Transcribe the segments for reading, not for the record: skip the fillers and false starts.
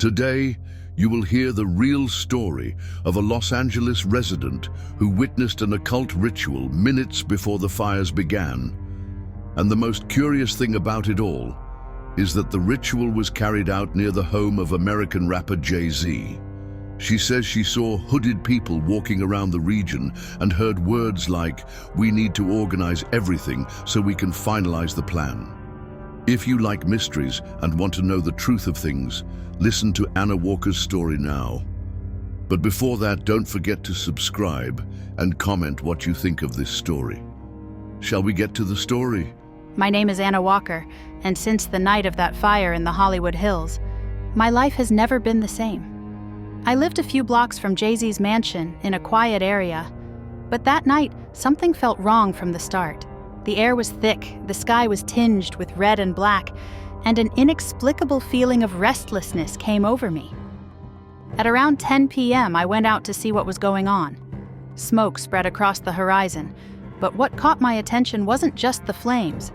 Today, you will hear the real story of a Los Angeles resident who witnessed an occult ritual minutes before the fires began. And the most curious thing about it all is that the ritual was carried out near the home of American rapper Jay-Z. She says she saw hooded people walking around the region and heard words like, "We need to organize everything so we can finalize the plan." If you like mysteries and want to know the truth of things, listen to Anna Walker's story now. But before that, don't forget to subscribe and comment what you think of this story. Shall we get to the story? My name is Anna Walker, and since the night of that fire in the Hollywood Hills, my life has never been the same. I lived a few blocks from Jay-Z's mansion in a quiet area, but that night, something felt wrong from the start. The air was thick, the sky was tinged with red and black, and an inexplicable feeling of restlessness came over me. At around 10 p.m., I went out to see what was going on. Smoke spread across the horizon, but what caught my attention wasn't just the flames.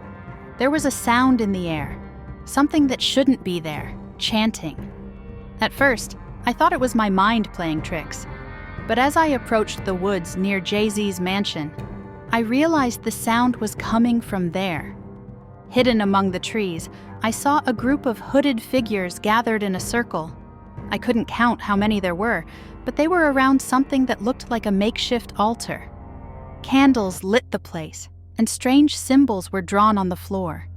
There was a sound in the air, something that shouldn't be there, chanting. At first, I thought it was my mind playing tricks, but as I approached the woods near Jay-Z's mansion, I realized the sound was coming from there. Hidden among the trees, I saw a group of hooded figures gathered in a circle. I couldn't count how many there were, but they were around something that looked like a makeshift altar. Candles lit the place, and strange symbols were drawn on the floor.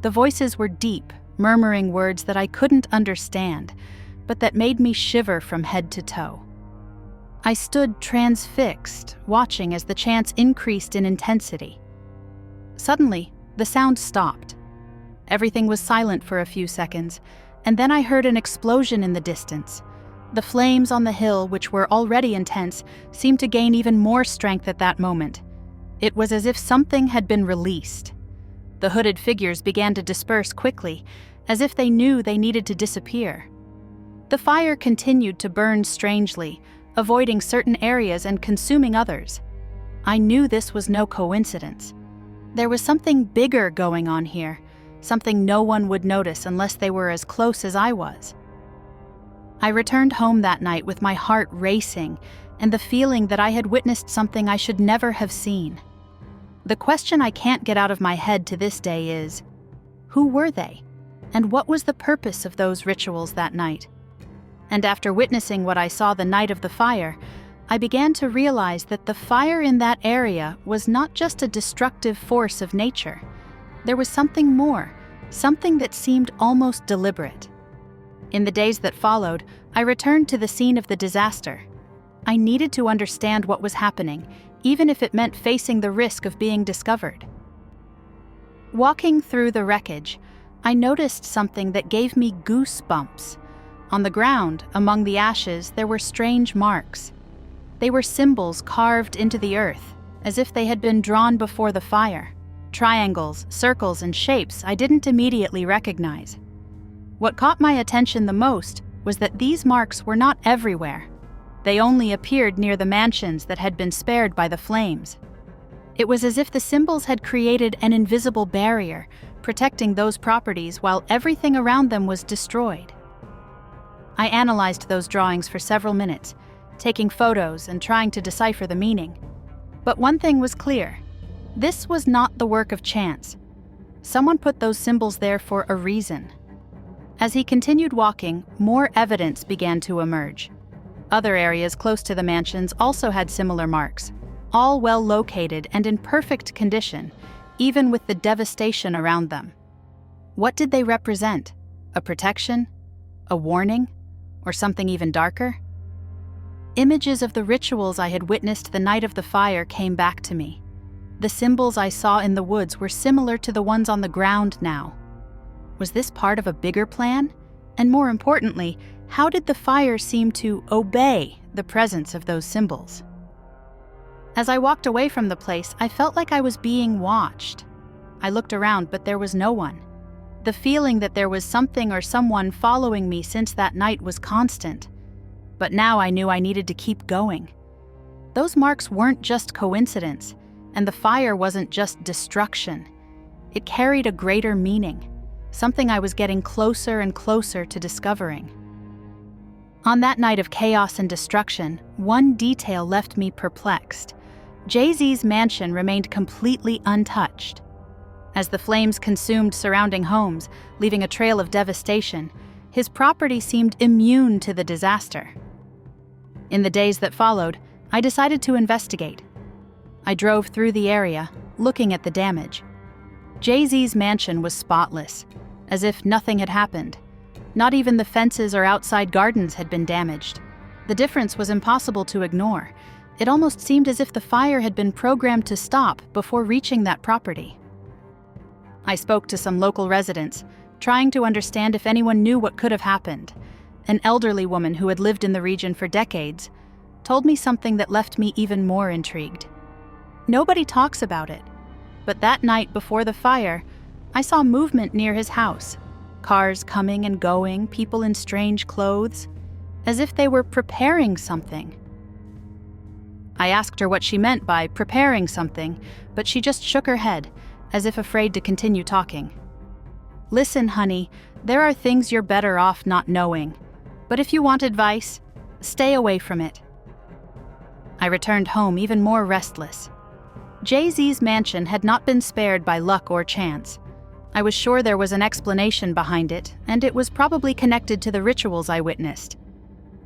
The voices were deep, murmuring words that I couldn't understand, but that made me shiver from head to toe. I stood transfixed, watching as the chants increased in intensity. Suddenly, the sound stopped. Everything was silent for a few seconds, and then I heard an explosion in the distance. The flames on the hill, which were already intense, seemed to gain even more strength at that moment. It was as if something had been released. The hooded figures began to disperse quickly, as if they knew they needed to disappear. The fire continued to burn strangely, avoiding certain areas and consuming others. I knew this was no coincidence. There was something bigger going on here, something no one would notice unless they were as close as I was. I returned home that night with my heart racing and the feeling that I had witnessed something I should never have seen. The question I can't get out of my head to this day is, who were they? And what was the purpose of those rituals that night? And after witnessing what I saw the night of the fire, I began to realize that the fire in that area was not just a destructive force of nature. There was something more, something that seemed almost deliberate. In the days that followed, I returned to the scene of the disaster. I needed to understand what was happening, even if it meant facing the risk of being discovered. Walking through the wreckage, I noticed something that gave me goosebumps. On the ground, among the ashes, there were strange marks. They were symbols carved into the earth, as if they had been drawn before the fire. Triangles, circles, and shapes I didn't immediately recognize. What caught my attention the most was that these marks were not everywhere. They only appeared near the mansions that had been spared by the flames. It was as if the symbols had created an invisible barrier, protecting those properties while everything around them was destroyed. I analyzed those drawings for several minutes, taking photos and trying to decipher the meaning. But one thing was clear. This was not the work of chance. Someone put those symbols there for a reason. As he continued walking, more evidence began to emerge. Other areas close to the mansions also had similar marks, all well located and in perfect condition, even with the devastation around them. What did they represent? A protection? A warning? Or something even darker? Images of the rituals I had witnessed the night of the fire came back to me. The symbols I saw in the woods were similar to the ones on the ground now. Was this part of a bigger plan? And more importantly, how did the fire seem to obey the presence of those symbols? As I walked away from the place, I felt like I was being watched. I looked around, but there was no one. The feeling that there was something or someone following me since that night was constant. But now I knew I needed to keep going. Those marks weren't just coincidence, and the fire wasn't just destruction. It carried a greater meaning, something I was getting closer and closer to discovering. On that night of chaos and destruction, one detail left me perplexed. Jay-Z's mansion remained completely untouched. As the flames consumed surrounding homes, leaving a trail of devastation, his property seemed immune to the disaster. In the days that followed, I decided to investigate. I drove through the area, looking at the damage. Jay-Z's mansion was spotless, as if nothing had happened. Not even the fences or outside gardens had been damaged. The difference was impossible to ignore. It almost seemed as if the fire had been programmed to stop before reaching that property. I spoke to some local residents, trying to understand if anyone knew what could have happened. An elderly woman who had lived in the region for decades told me something that left me even more intrigued. Nobody talks about it, but that night before the fire, I saw movement near his house. Cars coming and going, people in strange clothes, as if they were preparing something. I asked her what she meant by preparing something, but she just shook her head, as if afraid to continue talking. "Listen, honey, there are things you're better off not knowing. But if you want advice, stay away from it." I returned home even more restless. Jay-Z's mansion had not been spared by luck or chance. I was sure there was an explanation behind it, and it was probably connected to the rituals I witnessed.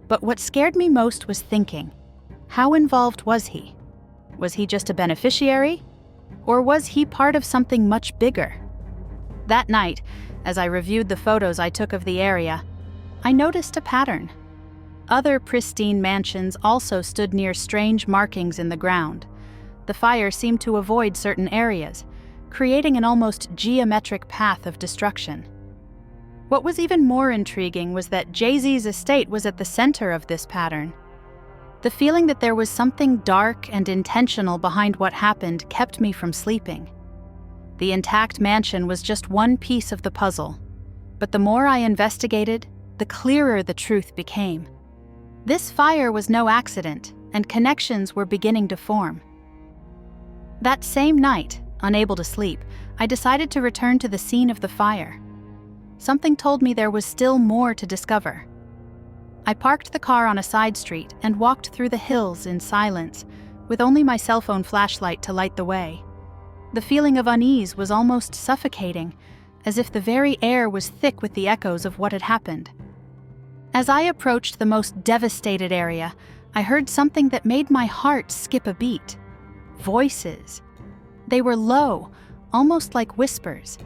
But what scared me most was thinking, how involved was he? Was he just a beneficiary? Or was he part of something much bigger? That night, as I reviewed the photos I took of the area, I noticed a pattern. Other pristine mansions also stood near strange markings in the ground. The fire seemed to avoid certain areas, creating an almost geometric path of destruction. What was even more intriguing was that Jay-Z's estate was at the center of this pattern. The feeling that there was something dark and intentional behind what happened kept me from sleeping. The intact mansion was just one piece of the puzzle, but the more I investigated, the clearer the truth became. This fire was no accident, and connections were beginning to form. That same night, unable to sleep, I decided to return to the scene of the fire. Something told me there was still more to discover. I parked the car on a side street and walked through the hills in silence, with only my cell phone flashlight to light the way. The feeling of unease was almost suffocating, as if the very air was thick with the echoes of what had happened. As I approached the most devastated area, I heard something that made my heart skip a beat. Voices. They were low, almost like whispers,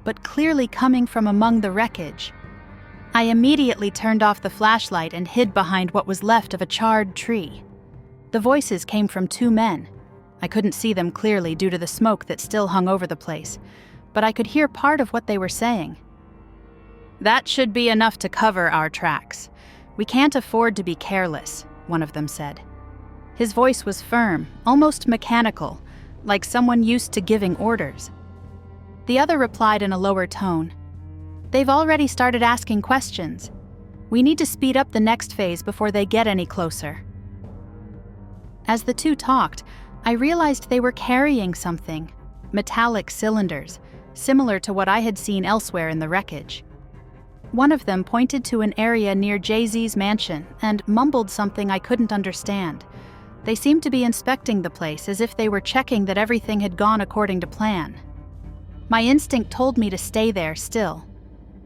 but clearly coming from among the wreckage. I immediately turned off the flashlight and hid behind what was left of a charred tree. The voices came from two men. I couldn't see them clearly due to the smoke that still hung over the place, but I could hear part of what they were saying. "That should be enough to cover our tracks. We can't afford to be careless," one of them said. His voice was firm, almost mechanical, like someone used to giving orders. The other replied in a lower tone, "They've already started asking questions. We need to speed up the next phase before they get any closer." As the two talked, I realized they were carrying something, metallic cylinders, similar to what I had seen elsewhere in the wreckage. One of them pointed to an area near Jay-Z's mansion and mumbled something I couldn't understand. They seemed to be inspecting the place as if they were checking that everything had gone according to plan. My instinct told me to stay there still,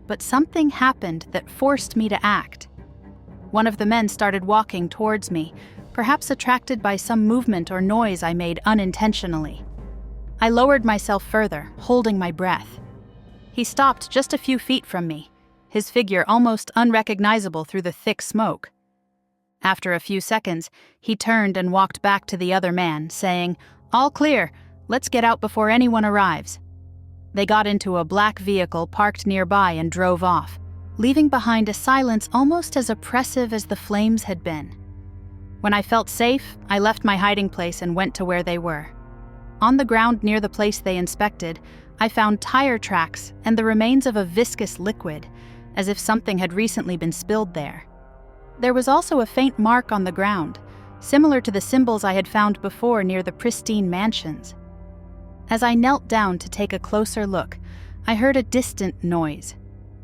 but something happened that forced me to act. One of the men started walking towards me, perhaps attracted by some movement or noise I made unintentionally. I lowered myself further, holding my breath. He stopped just a few feet from me, his figure almost unrecognizable through the thick smoke. After a few seconds, he turned and walked back to the other man, saying, "All clear, let's get out before anyone arrives." They got into a black vehicle parked nearby and drove off, leaving behind a silence almost as oppressive as the flames had been. When I felt safe, I left my hiding place and went to where they were. On the ground near the place they inspected, I found tire tracks and the remains of a viscous liquid, as if something had recently been spilled there. There was also a faint mark on the ground, similar to the symbols I had found before near the pristine mansions. As I knelt down to take a closer look, I heard a distant noise,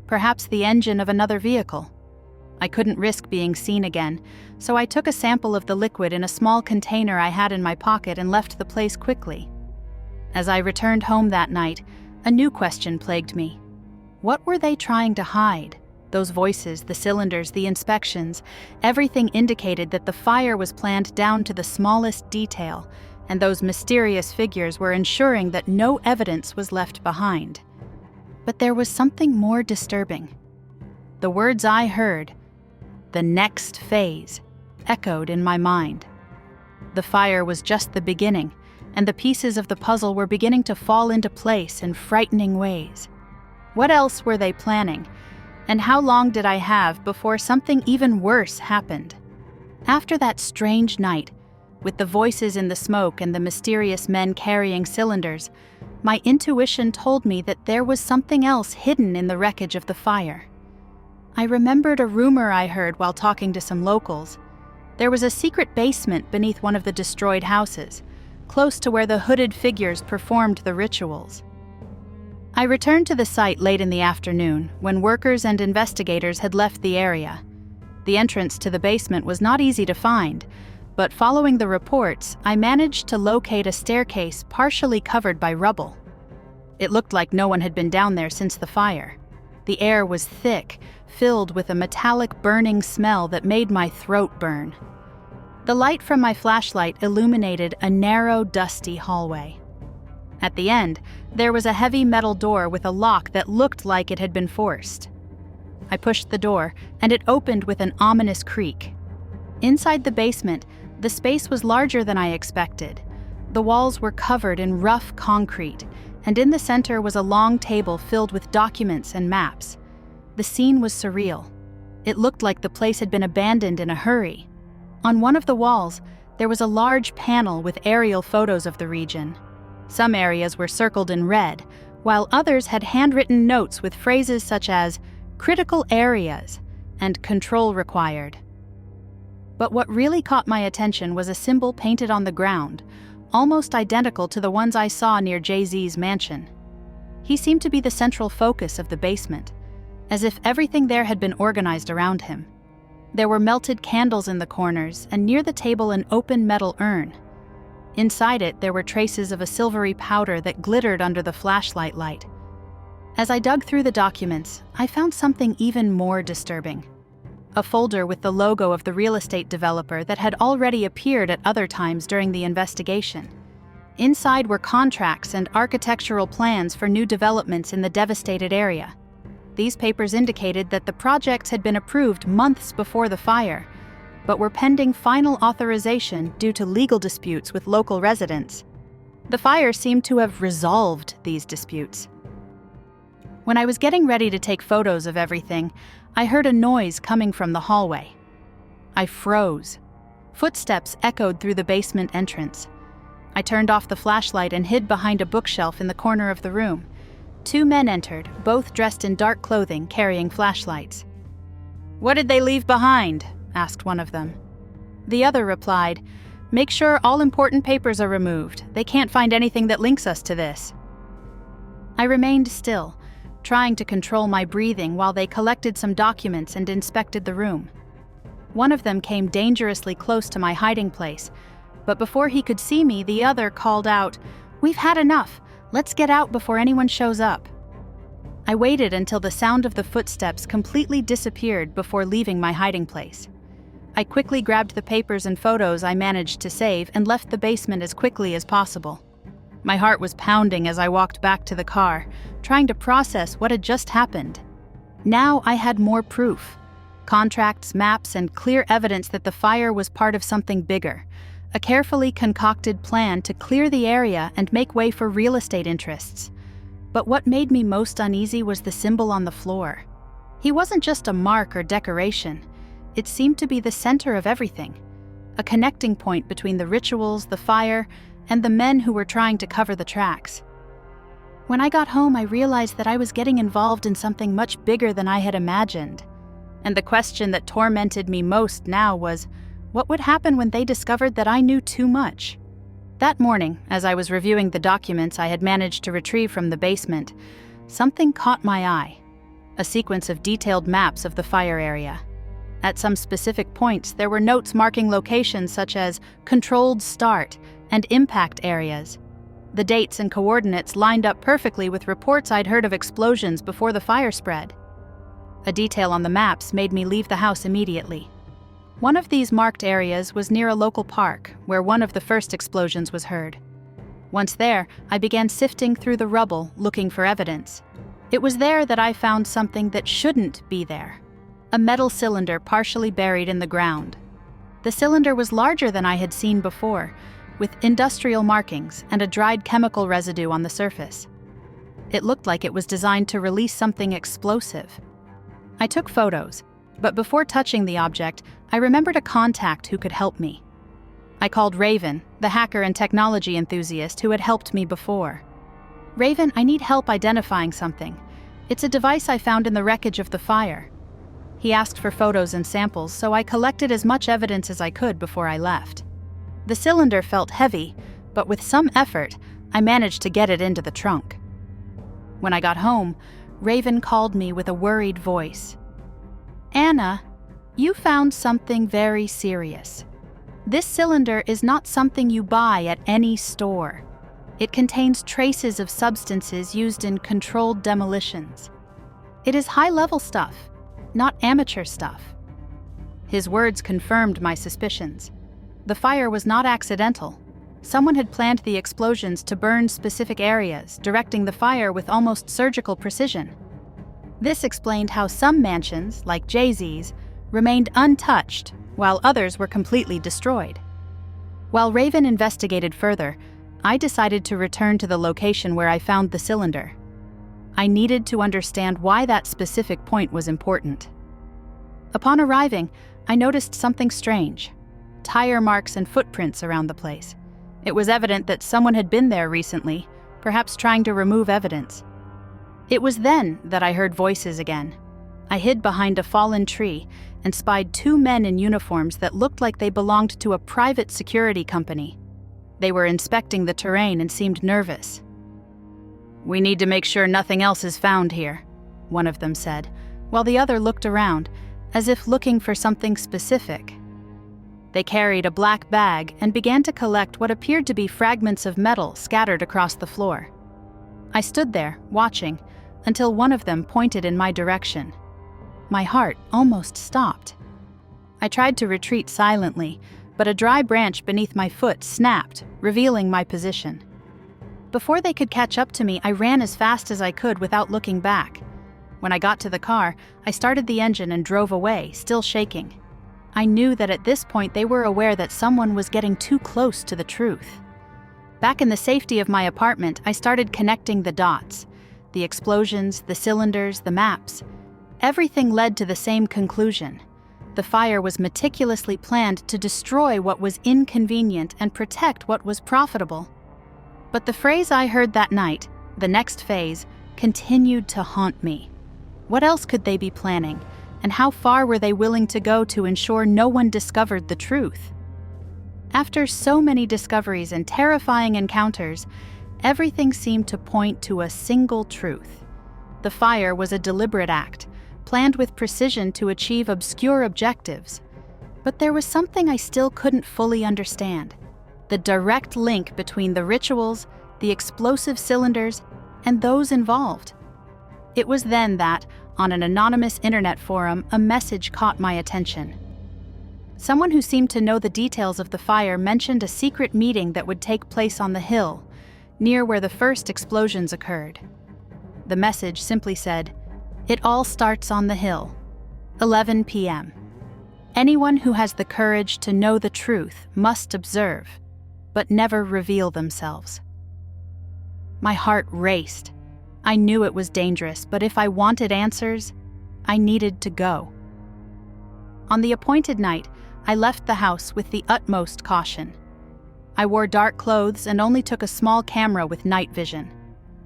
perhaps the engine of another vehicle. I couldn't risk being seen again, so I took a sample of the liquid in a small container I had in my pocket and left the place quickly. As I returned home that night, a new question plagued me. What were they trying to hide? Those voices, the cylinders, the inspections, everything indicated that the fire was planned down to the smallest detail, and those mysterious figures were ensuring that no evidence was left behind. But there was something more disturbing. The words I heard, "the next phase," echoed in my mind. The fire was just the beginning, and the pieces of the puzzle were beginning to fall into place in frightening ways. What else were they planning? And how long did I have before something even worse happened? After that strange night, with the voices in the smoke and the mysterious men carrying cylinders, my intuition told me that there was something else hidden in the wreckage of the fire. I remembered a rumor I heard while talking to some locals. There was a secret basement beneath one of the destroyed houses, close to where the hooded figures performed the rituals. I returned to the site late in the afternoon, when workers and investigators had left the area. The entrance to the basement was not easy to find, but following the reports, I managed to locate a staircase partially covered by rubble. It looked like no one had been down there since the fire. The air was thick, filled with a metallic burning smell that made my throat burn. The light from my flashlight illuminated a narrow, dusty hallway. At the end, there was a heavy metal door with a lock that looked like it had been forced. I pushed the door, and it opened with an ominous creak. Inside the basement, the space was larger than I expected. The walls were covered in rough concrete, and in the center was a long table filled with documents and maps. The scene was surreal. It looked like the place had been abandoned in a hurry. On one of the walls, there was a large panel with aerial photos of the region. Some areas were circled in red, while others had handwritten notes with phrases such as "critical areas" and "control required." But what really caught my attention was a symbol painted on the ground, almost identical to the ones I saw near Jay-Z's mansion. He seemed to be the central focus of the basement, as if everything there had been organized around him. There were melted candles in the corners, and near the table an open metal urn. Inside it, there were traces of a silvery powder that glittered under the flashlight light. As I dug through the documents, I found something even more disturbing. A folder with the logo of the real estate developer that had already appeared at other times during the investigation. Inside were contracts and architectural plans for new developments in the devastated area. These papers indicated that the projects had been approved months before the fire, but were pending final authorization due to legal disputes with local residents. The fire seemed to have resolved these disputes. When I was getting ready to take photos of everything, I heard a noise coming from the hallway. I froze. Footsteps echoed through the basement entrance. I turned off the flashlight and hid behind a bookshelf in the corner of the room. 2 men entered, both dressed in dark clothing, carrying flashlights. "What did they leave behind?" asked one of them. The other replied, "Make sure all important papers are removed. They can't find anything that links us to this." I remained still, trying to control my breathing while they collected some documents and inspected the room. One of them came dangerously close to my hiding place, but before he could see me, the other called out, "We've had enough. Let's get out before anyone shows up." I waited until the sound of the footsteps completely disappeared before leaving my hiding place. I quickly grabbed the papers and photos I managed to save and left the basement as quickly as possible. My heart was pounding as I walked back to the car, trying to process what had just happened. Now I had more proof. Contracts, maps, and clear evidence that the fire was part of something bigger. A carefully concocted plan to clear the area and make way for real estate interests. But what made me most uneasy was the symbol on the floor. He wasn't just a mark or decoration. It seemed to be the center of everything, a connecting point between the rituals, the fire, and the men who were trying to cover the tracks. When I got home, I realized that I was getting involved in something much bigger than I had imagined. And the question that tormented me most now was, what would happen when they discovered that I knew too much? That morning, as I was reviewing the documents I had managed to retrieve from the basement, something caught my eye. A sequence of detailed maps of the fire area. At some specific points, there were notes marking locations such as controlled start and impact areas. The dates and coordinates lined up perfectly with reports I'd heard of explosions before the fire spread. A detail on the maps made me leave the house immediately. One of these marked areas was near a local park, where one of the first explosions was heard. Once there, I began sifting through the rubble, looking for evidence. It was there that I found something that shouldn't be there. A metal cylinder partially buried in the ground. The cylinder was larger than I had seen before, with industrial markings and a dried chemical residue on the surface. It looked like it was designed to release something explosive. I took photos, but before touching the object, I remembered a contact who could help me. I called Raven, the hacker and technology enthusiast who had helped me before. "Raven, I need help identifying something. It's a device I found in the wreckage of the fire." He asked for photos and samples, so I collected as much evidence as I could before I left. The cylinder felt heavy, but with some effort, I managed to get it into the trunk. When I got home, Raven called me with a worried voice. "Anna, you found something very serious. This cylinder is not something you buy at any store. It contains traces of substances used in controlled demolitions. It is high-level stuff, not amateur stuff." His words confirmed my suspicions. The fire was not accidental. Someone had planned the explosions to burn specific areas, directing the fire with almost surgical precision. This explained how some mansions, like Jay-Z's, remained untouched, while others were completely destroyed. While Raven investigated further, I decided to return to the location where I found the cylinder. I needed to understand why that specific point was important. Upon arriving, I noticed something strange: tire marks and footprints around the place. It was evident that someone had been there recently, perhaps trying to remove evidence. It was then that I heard voices again. I hid behind a fallen tree and spied two men in uniforms that looked like they belonged to a private security company. They were inspecting the terrain and seemed nervous. "We need to make sure nothing else is found here," one of them said, while the other looked around, as if looking for something specific. They carried a black bag and began to collect what appeared to be fragments of metal scattered across the floor. I stood there, watching, until one of them pointed in my direction. My heart almost stopped. I tried to retreat silently, but a dry branch beneath my foot snapped, revealing my position. Before they could catch up to me, I ran as fast as I could without looking back. When I got to the car, I started the engine and drove away, still shaking. I knew that at this point they were aware that someone was getting too close to the truth. Back in the safety of my apartment, I started connecting the dots. The explosions, the cylinders, the maps. Everything led to the same conclusion. The fire was meticulously planned to destroy what was inconvenient and protect what was profitable. But the phrase I heard that night, "the next phase," continued to haunt me. What else could they be planning, and how far were they willing to go to ensure no one discovered the truth? After so many discoveries and terrifying encounters, everything seemed to point to a single truth. The fire was a deliberate act, planned with precision to achieve obscure objectives. But there was something I still couldn't fully understand: the direct link between the rituals, the explosive cylinders, and those involved. It was then that, on an anonymous internet forum, a message caught my attention. Someone who seemed to know the details of the fire mentioned a secret meeting that would take place on the hill, near where the first explosions occurred. The message simply said, "It all starts on the hill, 11 p.m. Anyone who has the courage to know the truth must observe, but never reveal themselves." My heart raced. I knew it was dangerous, but if I wanted answers, I needed to go. On the appointed night, I left the house with the utmost caution. I wore dark clothes and only took a small camera with night vision.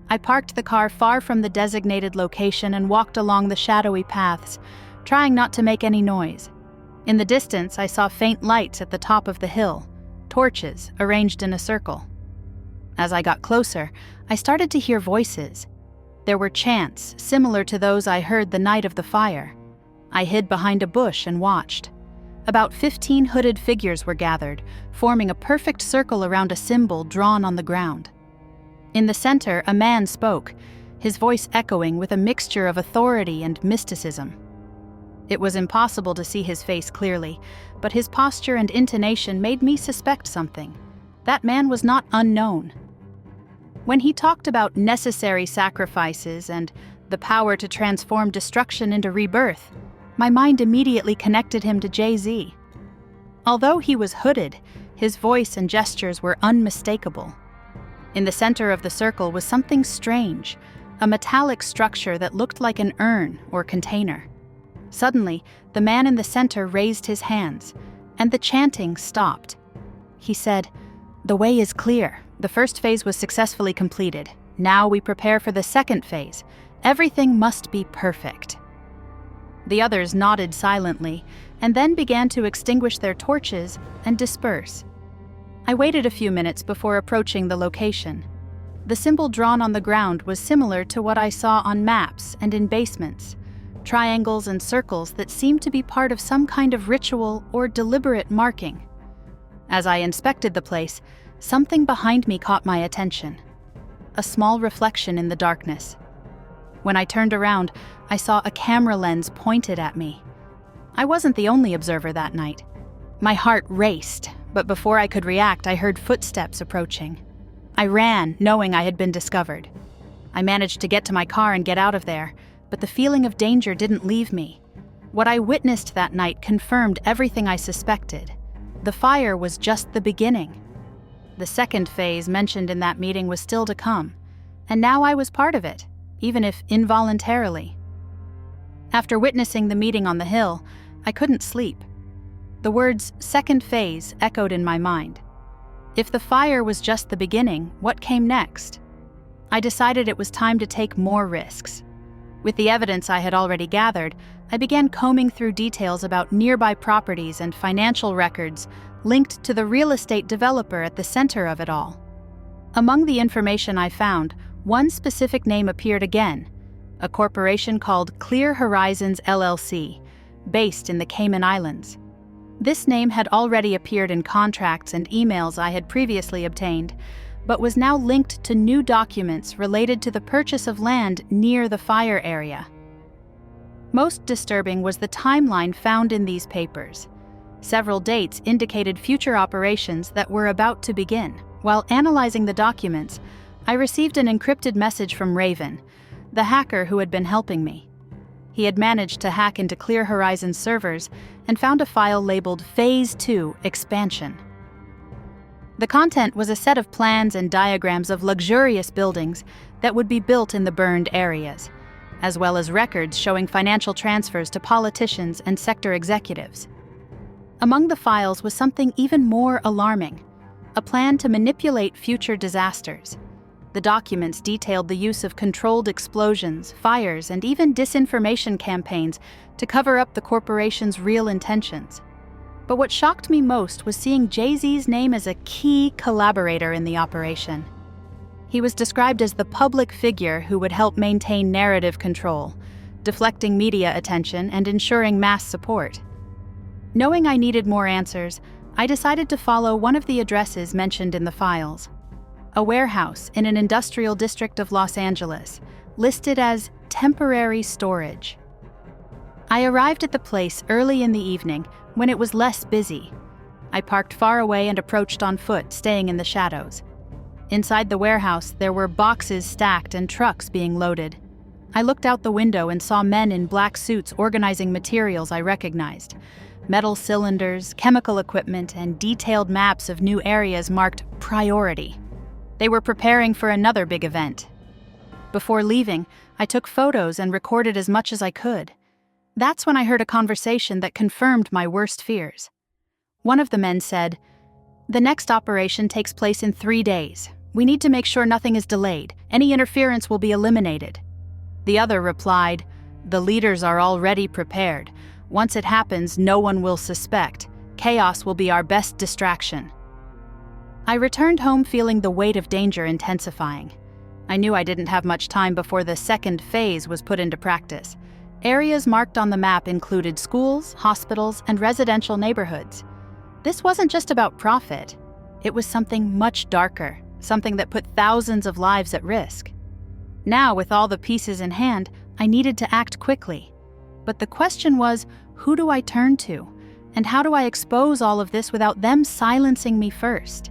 I parked the car far from the designated location and walked along the shadowy paths, trying not to make any noise. In the distance, I saw faint lights at the top of the hill, torches arranged in a circle. As I got closer, I started to hear voices. There were chants similar to those I heard the night of the fire. I hid behind a bush and watched. About 15 hooded figures were gathered, forming a perfect circle around a symbol drawn on the ground. In the center, a man spoke, his voice echoing with a mixture of authority and mysticism. It was impossible to see his face clearly, but his posture and intonation made me suspect something. That man was not unknown. When he talked about necessary sacrifices and the power to transform destruction into rebirth, my mind immediately connected him to Jay-Z. Although he was hooded, his voice and gestures were unmistakable. In the center of the circle was something strange, a metallic structure that looked like an urn or container. Suddenly, the man in the center raised his hands, and the chanting stopped. He said, "The way is clear. The first phase was successfully completed. Now we prepare for the second phase. Everything must be perfect." The others nodded silently, and then began to extinguish their torches and disperse. I waited a few minutes before approaching the location. The symbol drawn on the ground was similar to what I saw on maps and in basements, triangles and circles that seemed to be part of some kind of ritual or deliberate marking. As I inspected the place, something behind me caught my attention. A small reflection in the darkness. When I turned around, I saw a camera lens pointed at me. I wasn't the only observer that night. My heart raced, but before I could react, I heard footsteps approaching. I ran, knowing I had been discovered. I managed to get to my car and get out of there, but the feeling of danger didn't leave me. What I witnessed that night confirmed everything I suspected. The fire was just the beginning. The second phase mentioned in that meeting was still to come, and now I was part of it, even if involuntarily. After witnessing the meeting on the hill, I couldn't sleep. The words "second phase" echoed in my mind. If the fire was just the beginning, what came next? I decided it was time to take more risks. With the evidence I had already gathered, I began combing through details about nearby properties and financial records linked to the real estate developer at the center of it all. Among the information I found, one specific name appeared again, a corporation called Clear Horizons LLC, based in the Cayman Islands. This name had already appeared in contracts and emails I had previously obtained, but was now linked to new documents related to the purchase of land near the fire area. Most disturbing was the timeline found in these papers. Several dates indicated future operations that were about to begin. While analyzing the documents, I received an encrypted message from Raven, the hacker who had been helping me. He had managed to hack into Clear Horizons servers and found a file labeled Phase 2 Expansion. The content was a set of plans and diagrams of luxurious buildings that would be built in the burned areas, as well as records showing financial transfers to politicians and sector executives. Among the files was something even more alarming, a plan to manipulate future disasters. The documents detailed the use of controlled explosions, fires, and even disinformation campaigns to cover up the corporation's real intentions. But what shocked me most was seeing Jay-Z's name as a key collaborator in the operation. He was described as the public figure who would help maintain narrative control, deflecting media attention and ensuring mass support. Knowing I needed more answers, I decided to follow one of the addresses mentioned in the files. A warehouse in an industrial district of Los Angeles, listed as temporary storage. I arrived at the place early in the evening when it was less busy. I parked far away and approached on foot, staying in the shadows. Inside the warehouse, there were boxes stacked and trucks being loaded. I looked out the window and saw men in black suits organizing materials I recognized. Metal cylinders, chemical equipment, and detailed maps of new areas marked priority. They were preparing for another big event. Before leaving, I took photos and recorded as much as I could. That's when I heard a conversation that confirmed my worst fears. One of the men said, "The next operation takes place in 3 days. We need to make sure nothing is delayed. Any interference will be eliminated." The other replied, "The leaders are already prepared. Once it happens, no one will suspect. Chaos will be our best distraction." I returned home feeling the weight of danger intensifying. I knew I didn't have much time before the second phase was put into practice. Areas marked on the map included schools, hospitals, and residential neighborhoods. This wasn't just about profit. It was something much darker, something that put thousands of lives at risk. Now, with all the pieces in hand, I needed to act quickly. But the question was, who do I turn to? And how do I expose all of this without them silencing me first?